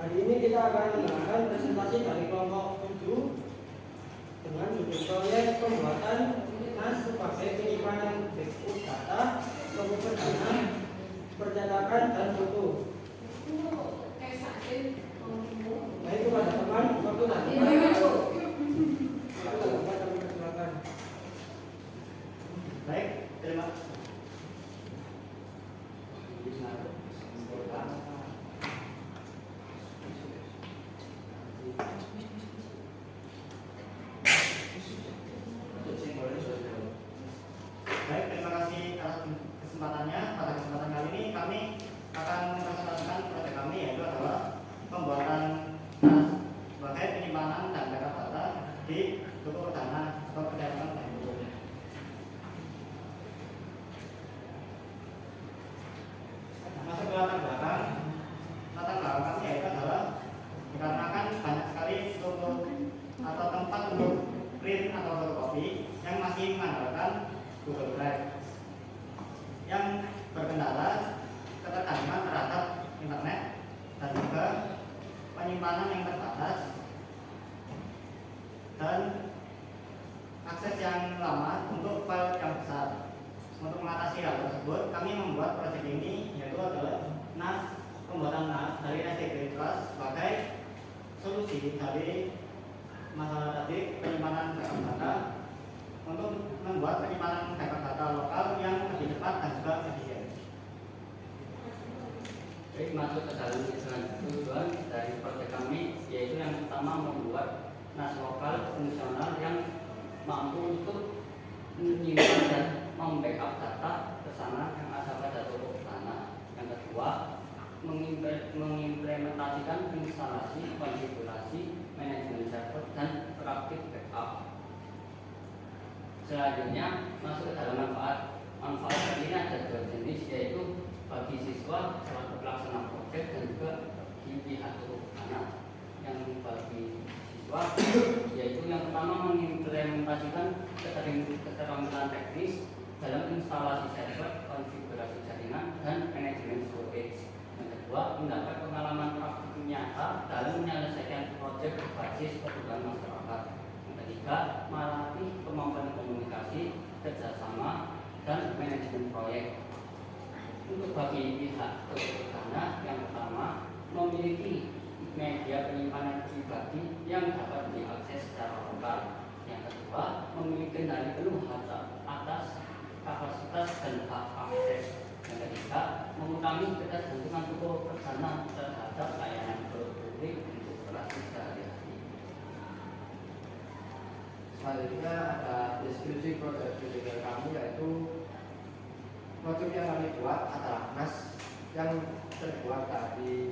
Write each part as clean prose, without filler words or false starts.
Hari ini kita akan mendengarkan presentasi dari kelompok 7 dengan judul proyek pembuatan NAS sebagai penyimpanan backup data, komputer dana, percetakan dan foto. Baik kepada teman, waktu nanti. Baik, terima Baik, terima kasih atas kesempatannya. Pada kesempatan kali ini kami akan mempresentasikan proyek kami, yaitu adalah pembuatan NAS sebagai penyimpanan dan backup data di buku dana atau percetakan dan buku. Masuk ke latar belakang kami yaitu adalah dikarenakan banyak sekali struktur atau tempat untuk print atau fotokopi yang masih mengandalkan Google Drive yang berkendala ketergantungan terhadap internet dan juga penyimpanan yang terbatas dan akses yang lama untuk file yang besar. Untuk mengatasi hal tersebut, kami membuat proyek ini, yaitu adalah NAS, pembuatan NAS dari SD Trust sebagai solusi dari masalah tadi, penyimpanan backup data, untuk membuat penyimpanan backup data lokal yang lebih cepat dan juga efisien. Baik, masuk ke dalam tujuan dari proyek kami, yaitu yang pertama membuat NAS lokal fungsional yang mampu untuk menyimpan dan membackup data bersama yang ada pada toko dana. Yang kedua, mengimplementasikan instalasi, konfigurasi, manajemen server dan praktik backup. Selanjutnya masuk ke dalam manfaat. Manfaat ini ada dua jenis, yaitu bagi siswa selaku pelaksana proyek dan juga di pihak toko dana. Yang bagi siswa yaitu yang pertama mengimplementasikan keterampilan teknis dalam instalasi server, konfigurasi jaringan, dan manajemen storage. Yang kedua, mendapat pengalaman praktik nyata dalam menyelesaikan proyek berbasis kebutuhan masyarakat. Yang ketiga, melatih kemampuan komunikasi, kerjasama, dan manajemen proyek. Untuk bagi pihak dana, yang pertama memiliki media penyimpanan pribadi yang dapat diakses secara lokal. Yang kedua, memiliki kendali penuh atas kapasitas dan hak akses. Yang ketiga, mengurangi ketergantungan toko dana terhadap layanan publik untuk operasi sehari-hari. Selanjutnya ada deskripsi proyek kami, yaitu proyek yang kami buat adalah NAS yang terbuat dari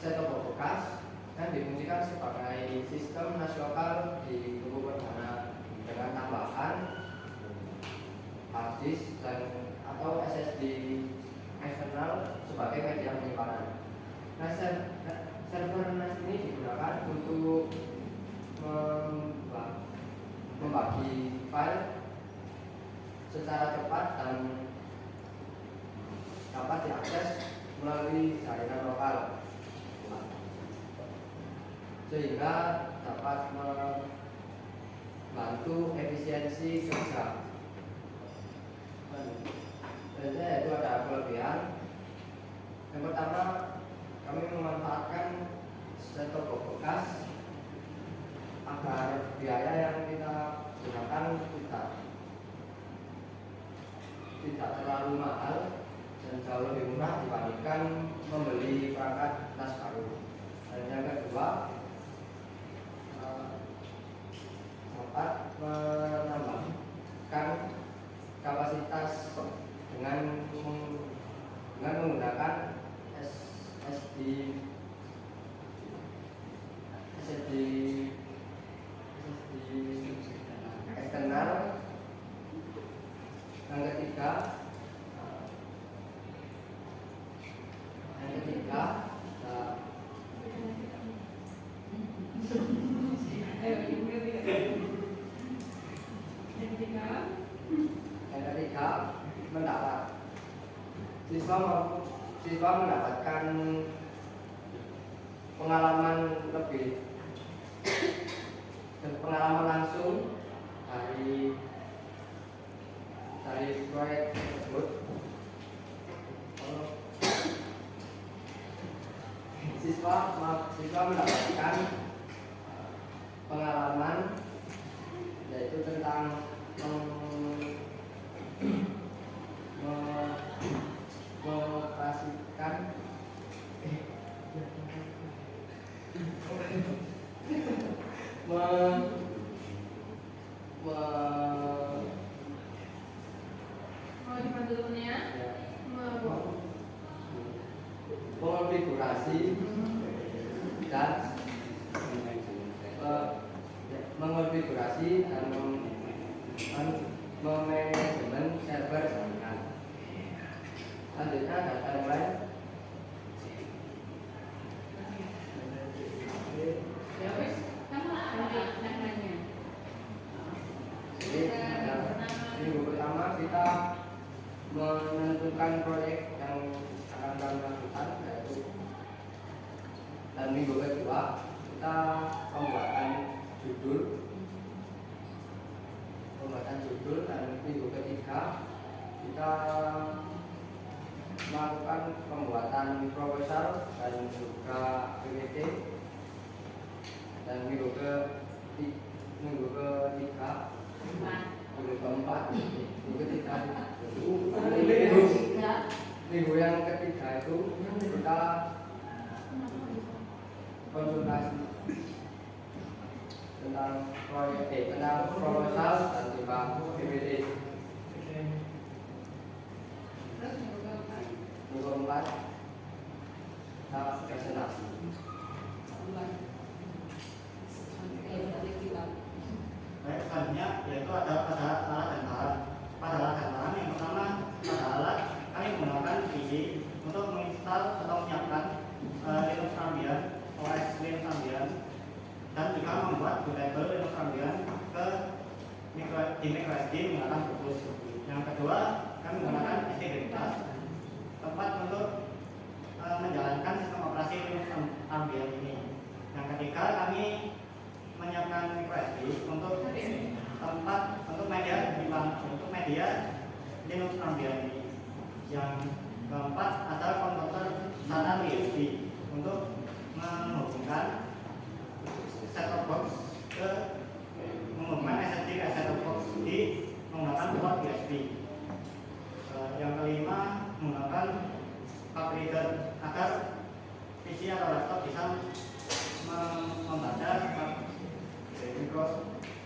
set-top bekas dan difungsikan sebagai sistem NAS lokal di tubuh perdana dengan tambahan hard disk dan atau SSD eksternal sebagai media penyimpanan. Nah, server NAS ini digunakan untuk membagi file secara cepat dan dapat diakses melalui jaringan lokal, sehingga dapat membantu efisiensi kerja. Selanjutnya yaitu ada kelebihan. Yang pertama, kami memanfaatkan set-top bekas agar biaya yang kita gunakan tidak terlalu mahal dan jauh lebih murah dibandingkan membeli perangkat NAS baru. Dan yang kedua, dapat menambahkan kapasitas dengan menggunakan SSD eksternal. Yang ketiga, siswa mendapatkan siswa mendapatkan pengalaman yaitu tentang mengoperasikan mengonfigurasi dan mengonfigurasi dan memanajemen server jaringan. Selanjutnya ada timeline. Jadi minggu pertama kita menentukan proyek yang akan kami lakukan, yaitu, dan minggu kedua kita pembuatan judul, dan minggu ketiga kita melakukan pembuatan proposal dan juga PPT, dan minggu keempat minggu yang ketiga itu kita konsultasi tentang proyek, tentang proposal dan juga PPT. Minggu keempat kita presentasi. Baik, selanjutnya yaitu ada pada alat dan bahan. Pada alat dan bahan yang pertama, pada alat kami menggunakan PC untuk menginstal atau menyiapkan Linux Ambient, OS Linux Ambient, dan juga membuat bootable Linux Ambient di microSD menggunakan Bluetooth. Yang kedua, kami menggunakan SD Greencast, tempat untuk menjalankan sistem operasi Linux Ambient ini. Yang ketiga, kami menyiapkan microSD untuk tempat untuk media Linux Ambient ini. Yang keempat adalah konverter SATA USB untuk menghubungkan set-top box menghubungkan SSD ke set-top box di menggunakan port USB. Yang kelima, menggunakan card reader agar PC atau laptop bisa membaca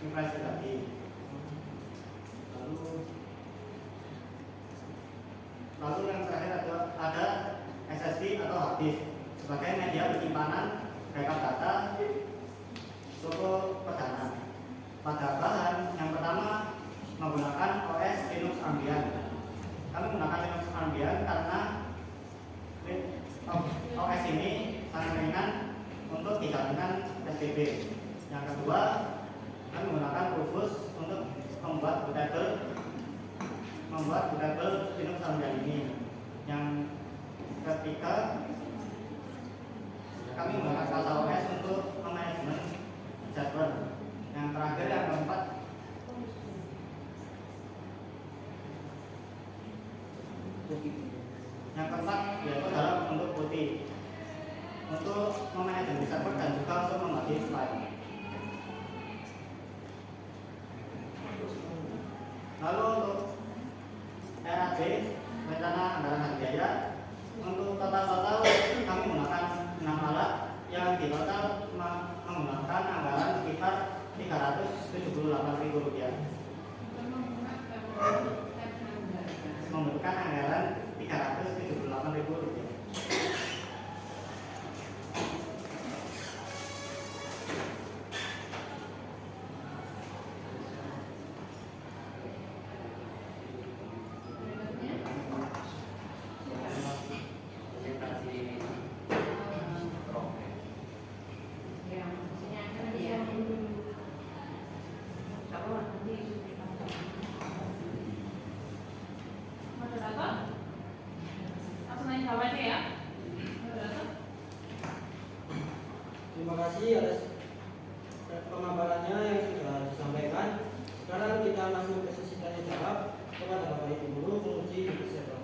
microSD tadi. Lalu yang terakhir ada SSD atau hard disk sebagai media penyimpanan backup data suku perdana. Pada bahan yang pertama menggunakan OS Linux Ambient. Kami menggunakan Linux Ambient karena OS ini sangat ringan untuk dijalankan PSBB. Yang kedua, kami menggunakan Rufus untuk membuat bootable Linux Ambient ini. Yang ketiga, kami menggunakan CasaOS untuk manajemen server. Yang terakhir, yang keempat, yaitu dalam bentuk putih untuk memanajemen server dan juga untuk membagi file. Lalu untuk RAB, rencana anggaran hak biaya, untuk total kami menggunakan 6 alat yang di total menggunakan anggaran sekitar Rp378.000. Membutuhkan anggaran Rp378.000. Terima kasih atas pemaparannya yang sudah disampaikan. Sekarang kita masuk ke sesi tanya jawab kepada Bapak Ibu Guru menguji server.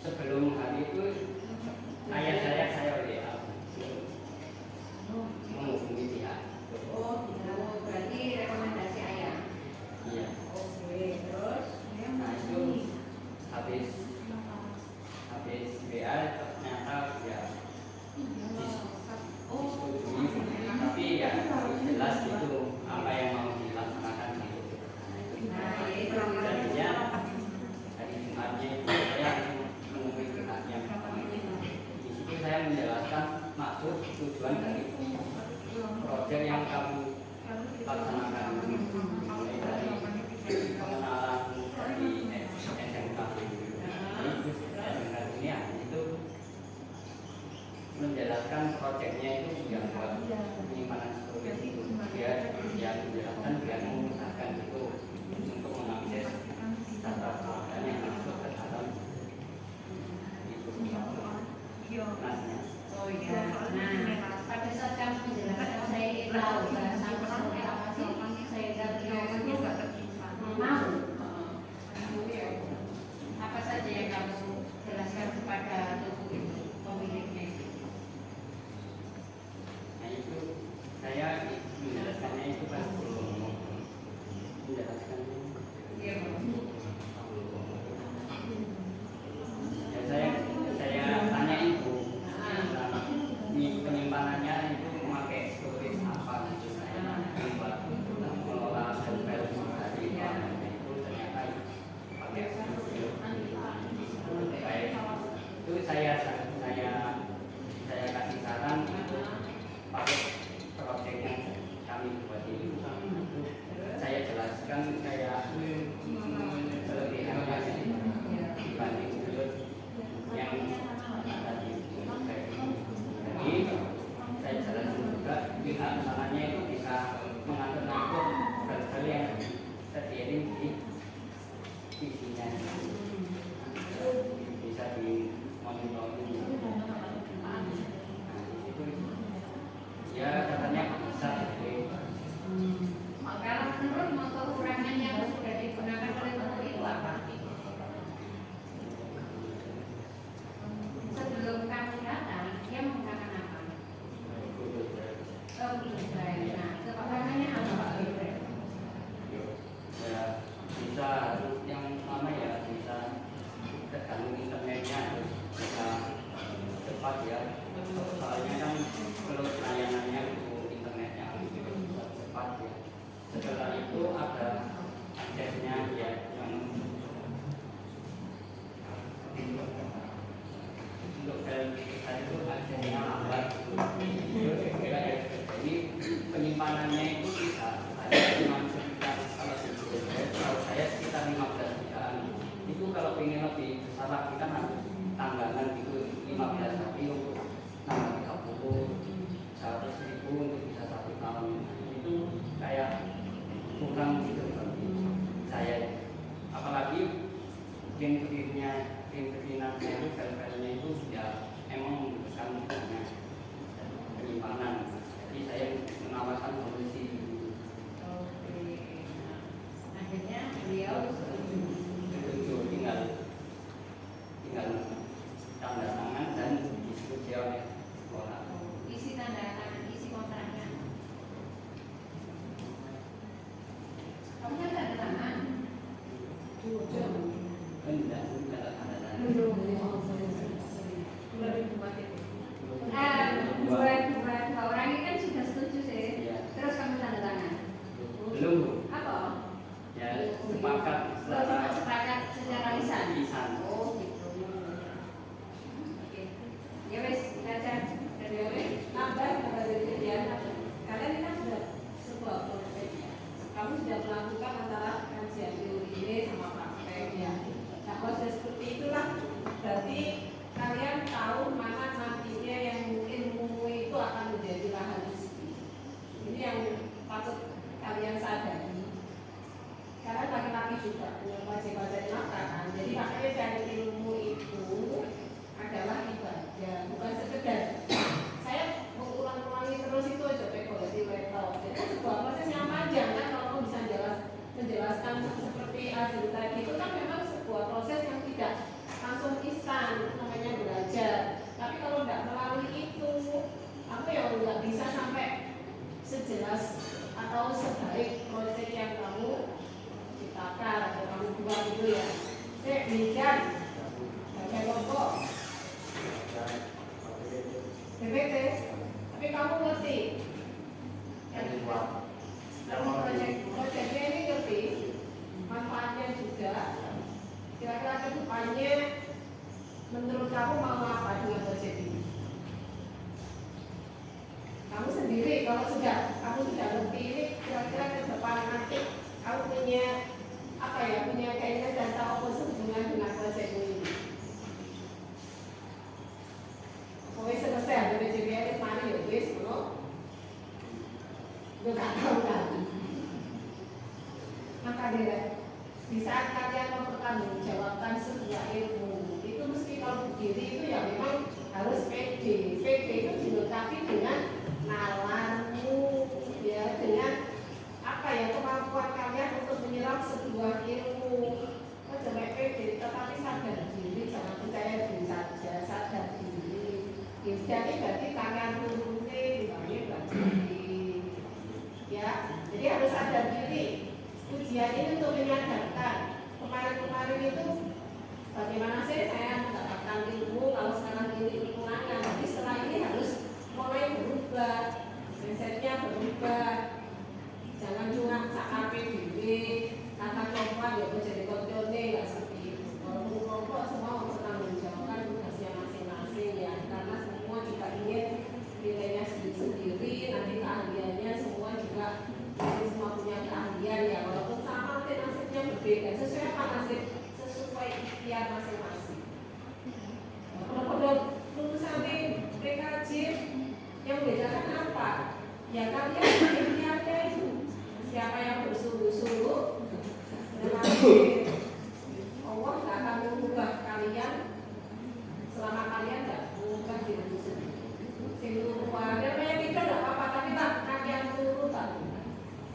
sebelum hari itu ayah saya WA menghubungi pihak. Oh, berarti rekomendasi ayah. Iya. Oke, terus Nah itu habis WA ternyata ya disetujui, tapi ya harus jelas gitu apa yang mau dilaksanakan gitu. nah itu Jadinya hari Jumatnya itu saya menemui pihaknya. Di situ saya menjelaskan maksud tujuan dari proyek yang kami laksanakan, mulai dari pengenalan dari SMK. Jadi SMK dunia itu menjelaskan proyeknya itu yang buat penyimpanan storage itu biar yang menjelaskan biar memudahkan itu untuk mengakses data dan yang masuk ke dalam itu nasnya. oh iya. Nah, pada saat kamu menjelaskan saya tahu bahasa seperti apa sih saya beliau itu mau apa saja yang kamu jelaskan kepada tubuh itu pemiliknya itu. Nah itu saya menjelaskannya itu pas belum menjelaskannya. Iya, Ya saya tanya ibu tentang penyimpanannya itu memakai storage apa gitu. Saya buat mengelola file dari internet itu ternyata pakai baik itu saya kasih saran pakai project yang kami buat ini. Saya jelaskan saya kelebihannya dibanding bulut yang ada di website ini. Jadi saya jelaskan juga pihak sananya itu bisa mengatur file yang terjadi di isinya, bisa dimonitoring. Ya katanya bisa. Kalau menurut motor kekurangan yang sudah digunakan oleh motor itu apa? Sebelum kamu datang, dia menggunakan apa? Oh, Google. Nah, kekurangannya apa Pak Google? Ya bisa yang lama ya bisa terganggu internetnya, terus bisa cepat ya. Soalnya kan kalau layanannya itu internetnya bisa cepat ya. Setelah itu ada aksesnya ya yang untuk kita itu aksesnya lambat. Jadi penyimpanannya itu bisa ada cuma sekitar kalau saya sekitar 15 jutaan. Itu kalau ingin lebih besar lagi kan harus tanggalan gitu 15 hari untuk tanggal 30, 100.000 untuk bisa 1 tahun. Itu kayak kurang gitu bagi saya. Apalagi game keinginan saya itu file-filenya itu ya emang membutuhkan penyimpanan. Jadi saya menawarkan solusi. Oke. Akhirnya beliau Setuju, tinggal tanda tangan dan diskusi oleh sekolah. isi tanda tangan, isi kontraknya. Kamu kan tanda tangan? Enggak tanda tangan. Dua orang ini kan sudah setuju sih. Iya. Terus kamu tanda tangan. Belum Bu. Apa? Ya sepakat secara Sepakat secara lisan. penelitian, baca kelompok, BPT. Tapi kamu ngerti? Kamu proyeknya ini ngerti manfaatnya juga. Kira-kira ke depannya menurut kamu mau apa dengan proyek ini? Kamu sendiri kalau kamu sudah ngerti ini, kira-kira ke depan nanti kamu punya apa ya, punya keinginan dan tahu apa hubungan dengan proyek ini. Pokoknya selesai dari JBR mari ya wis ngono. Gue gak tahu kan. Maka di saat kalian mempertanggungjawabkan sebuah ilmu, itu mesti kalau berdiri itu ya memang harus pede. Pede itu dilengkapi dengan nalarmu, ya, dengan apa ya, kemampuan kalian untuk menyerap sebuah ilmu. Jangan pede, tetapi sadar diri, jangan percaya diri saja, sadar diri. Jadi berarti tangan turunnya dibangun berdiri, ya. Jadi harus sadar diri. Ujian ini untuk menyadarkan. Kemarin-kemarin itu bagaimana sih saya mendapatkan ilmu kalau sekarang ini kekurangan. Tapi setelah ini harus mulai berubah, mindsetnya berubah. Jangan cuma sakap diri, kata kelompok ya jadi kontrolnya nggak seperti itu. Kalau kelompok semua mempertanggungjawabkan tugasnya masing-masing ya, karena semua juga ingin nilainya sendiri-sendiri, nanti keahliannya semua juga semua punya keahlian ya, walaupun sama nanti nasibnya berbeda. Sesuai apa nasib? Sesuai ikhtiar masing-masing. Kalau lulusan PKJ yang membedakan apa? Ya kalian ikhtiarnya itu. Siapa yang bersungguh-sungguh, Allah tidak akan mengubah kalian selama kalian tidak mengubah diri sendiri. Keluar, dan banyak itu tidak apa-apa, tapi tak kalian turun tak.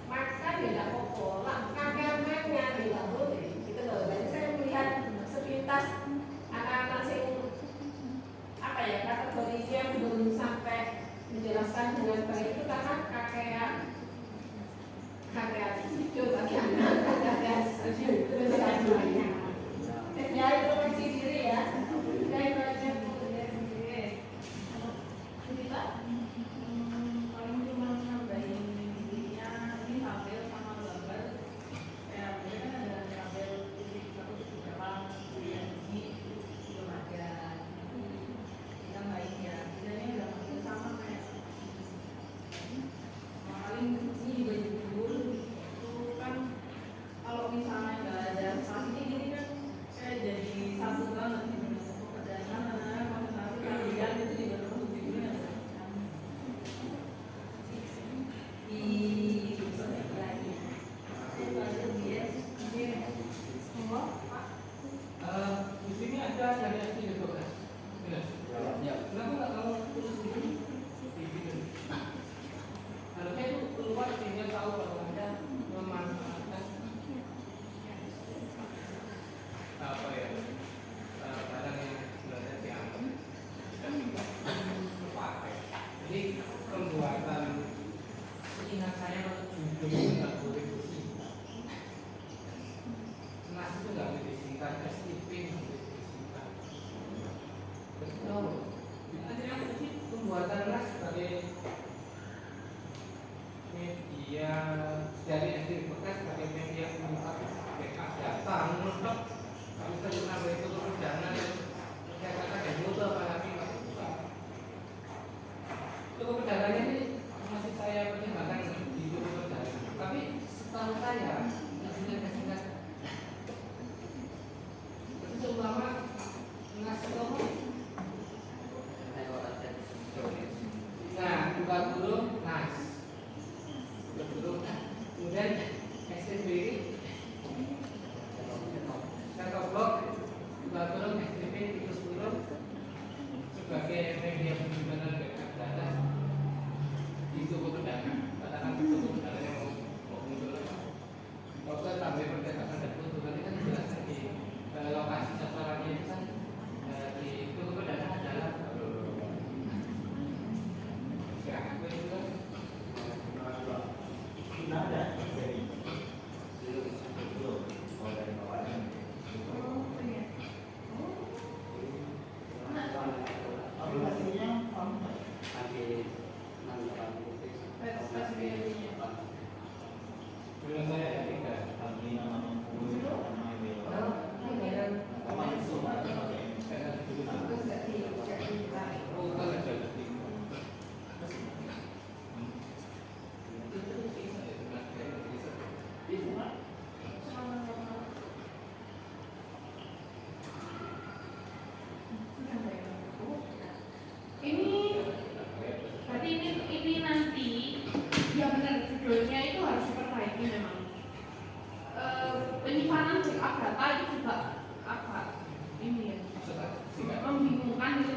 Maka tidak apa-apa, kalian mainnya tidak boleh. Gitu loh. Jadi saya melihat sepintas anak-anak yang apa ya, kategorinya belum sampai menjelaskan dengan baik itu karena kakek itu bagi anak, kakek itu semuanya. Ya introspeksi diri ya. Saya belajar sendiri. Jadi Pak, paling cuma nambahin dirinya ini tabel sama gambar. Ya, kan ada tabel beberapa yang ini belum ada. Kita baik ya. Biasanya udah masuk sama kayak paling ini juga jujur itu kan kalau misalnya nggak ada saat ini kan saya jadi satu banget gitu pekerjaan karena konsentrasi kalian itu juga termasuk di dunia di lagi saya belajar dia semua Pak di sini ada dari SD ke 12. Ya. Kenapa nggak kamu tulis di sini? Harusnya itu keluar sehingga tahu kalau Anda memanfaatkan apa ya, barang yang sebenarnya dianggap tidak terpakai. Jadi pembuatan, ingat saya judul itu nggak boleh disingkat. Nas itu nggak boleh disingkat, SIP nggak boleh disingkat. Betul. Jadi pembuatan nas sebagai media dari SD bekas sebagai media untuk backup data menurut kami terkenal itu perjalanan yang saya katakan mudah apalagi masih susah. Itu perjalanannya ini masih saya pertimbangkan di buku perjalanan. Tapi setahu saya sudah kasih itu seumpama ngasih ngomong. Nah, buka burung nas. Kemudian STB kata blog Baturung STB tikus burung sebagai media penyimpanan backup data di toko pedagang. Katakan toko pedagang yang mau muncul waktu tambah percetakan dan keuntungan kan dijelaskan di lokasi sasarannya itu kan di toko pedagang adalah ya aku itu kan tidak ada dari oh iya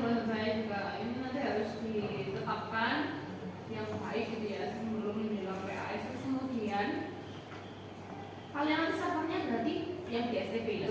bahasa saya juga ini nanti harus ditetapkan yang baik gitu ya sebelum menjelang PAS. Terus kemudian kalian nanti safarnya berarti yang di STP ya?